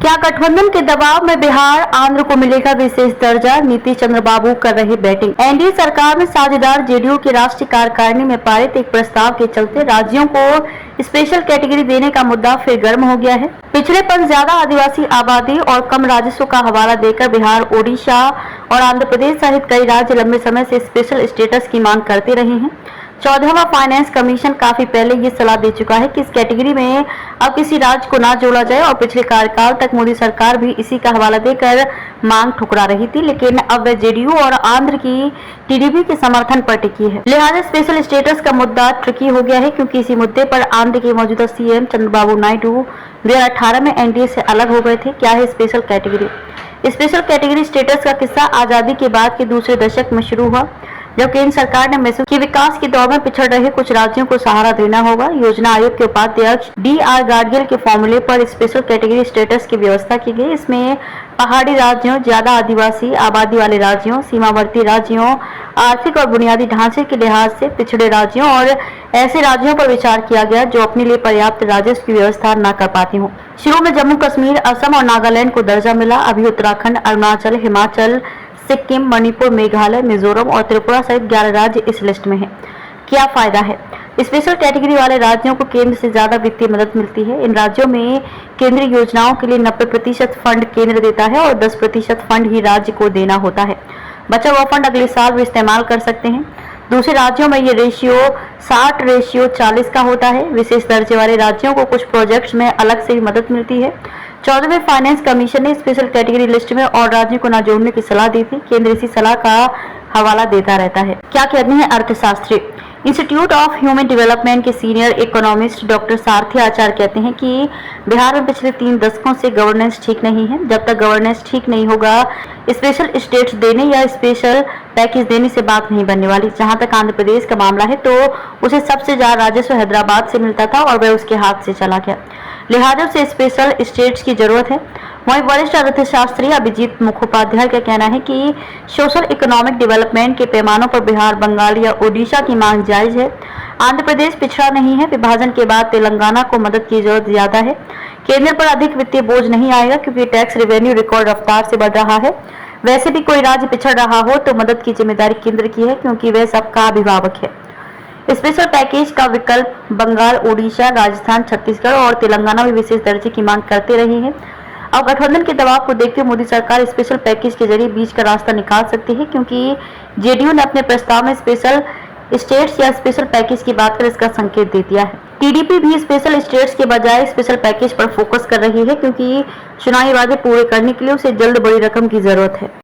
क्या गठबंधन के दबाव में बिहार आंध्र को मिलेगा विशेष दर्जा? नीतीश चंद्र बाबू कर रहे बैटिंग। एनडीए सरकार में साझेदार जेडीयू की राष्ट्रीय कार्यकारिणी में पारित एक प्रस्ताव के चलते राज्यों को स्पेशल कैटेगरी देने का मुद्दा फिर गर्म हो गया है। पिछड़ेपन, ज्यादा आदिवासी आबादी और कम राजस्व का हवाला देकर बिहार, ओडिशा और आंध्र प्रदेश सहित कई राज्य लंबे समय से स्पेशल स्टेटस की मांग करते रहे हैं। 14वां फाइनेंस कमीशन काफी पहले ये सलाह दे चुका है कि इस कैटेगरी में अब किसी राज्य को ना जोड़ा जाए और पिछले कार्यकाल तक मोदी सरकार भी इसी का हवाला देकर मांग ठुकरा रही थी, लेकिन अब वह जेडीयू और आंध्र की टीडीपी के समर्थन पर टिकी है। लिहाजा स्पेशल स्टेटस का मुद्दा ट्रिकी हो गया है, क्योंकि इसी मुद्दे पर आंध्र के मौजूदा सीएम चंद्रबाबू नायडू 2018 में एनडीए से अलग हो गए थे। क्या है special category? Special category status का किस्सा आजादी के बाद के दूसरे दशक में शुरू हुआ, जब केंद्र सरकार ने महसूस कि विकास के दौर में पिछड़ रहे कुछ राज्यों को सहारा देना होगा। योजना आयोग के उपाध्यक्ष डी.आर. गाडगिल के फॉर्मूले पर स्पेशल कैटेगरी स्टेटस की व्यवस्था की गई। इसमें पहाड़ी राज्यों, ज्यादा आदिवासी आबादी वाले राज्यों, सीमावर्ती राज्यों, आर्थिक और बुनियादी ढांचे के लिहाज से पिछड़े राज्यों और ऐसे राज्यों पर विचार किया गया जो अपने लिए पर्याप्त राजस्व की व्यवस्था न कर पाती हों। शुरू में जम्मू कश्मीर, असम और नागालैंड को दर्जा मिला। अभी उत्तराखंड, अरुणाचल, हिमाचल, सिक्किम, मणिपुर, मेघालय, मिजोरम और त्रिपुरा सहित 11 राज्य इस लिस्ट में हैं। क्या फायदा है? स्पेशल कैटेगरी वाले राज्यों को केंद्र से ज्यादा वित्तीय मदद मिलती है। इन राज्यों में केंद्रीय योजनाओं के लिए 90% फंड केंद्र देता है और 10% फंड ही राज्य को देना होता है। बचा हुआ फंड अगले साल भी इस्तेमाल कर सकते हैं। दूसरे राज्यों में ये रेशियो 60:40 का होता है। विशेष दर्जे वाले राज्यों को कुछ प्रोजेक्ट्स में अलग से भी मदद मिलती है। 14वें फाइनेंस कमीशन ने स्पेशल कैटेगरी लिस्ट में और राज्यों को न जोड़ने की सलाह दी थी। केंद्र इसी सलाह का हवाला देता रहता है। क्या कहते हैं अर्थशास्त्री? इंस्टीट्यूट ऑफ ह्यूमन डेवलपमेंट के सीनियर इकोनॉमिस्ट डॉक्टर सारथी आचार्य कहते हैं कि बिहार में पिछले 3 दशकों से गवर्नेंस ठीक नहीं है। जब तक गवर्नेंस ठीक नहीं होगा, स्पेशल स्टेट्स देने या स्पेशल पैकेज देने से बात नहीं बनने वाली। जहां तक आंध्र प्रदेश का मामला है, तो उसे सबसे ज्यादा राजस्व हैदराबाद से मिलता था और वह उसके हाथ से चला गया। लिहाजा से स्पेशल स्टेट्स की जरूरत है। वहीं वरिष्ठ अर्थशास्त्री अभिजीत मुखोपाध्याय का कहना है कि सोशल इकोनॉमिक डेवलपमेंट के पैमानों पर बिहार, बंगाल या ओडिशा की मांग जायज है। आंध्र प्रदेश पिछड़ा नहीं है। विभाजन के बाद तेलंगाना को मदद की जरूरत ज्यादा है। केंद्र पर अधिक वित्तीय बोझ नहीं आएगा, क्योंकि टैक्स रेवेन्यू रिकॉर्ड रफ्तार से बढ़ रहा है। वैसे भी कोई राज्य पिछड़ रहा हो तो मदद की जिम्मेदारी केंद्र की है, क्योंकि वह सबका अभिभावक है। स्पेशल पैकेज का विकल्प बंगाल, ओडिशा, राजस्थान, छत्तीसगढ़ और तेलंगाना भी विशेष दर्जे की मांग करते रहे हैं। अब गठबंधन के दबाव को देखते हुए मोदी सरकार स्पेशल पैकेज के जरिए बीच का रास्ता निकाल सकती है, क्योंकि जेडीयू ने अपने प्रस्ताव में स्पेशल स्टेट्स या स्पेशल पैकेज की बात कर इसका संकेत दे दिया है। टीडीपी भी स्पेशल स्टेट्स के बजाय स्पेशल पैकेज पर फोकस कर रही है, क्योंकि चुनावी वादे पूरे करने के लिए उसे जल्द बड़ी रकम की जरूरत है।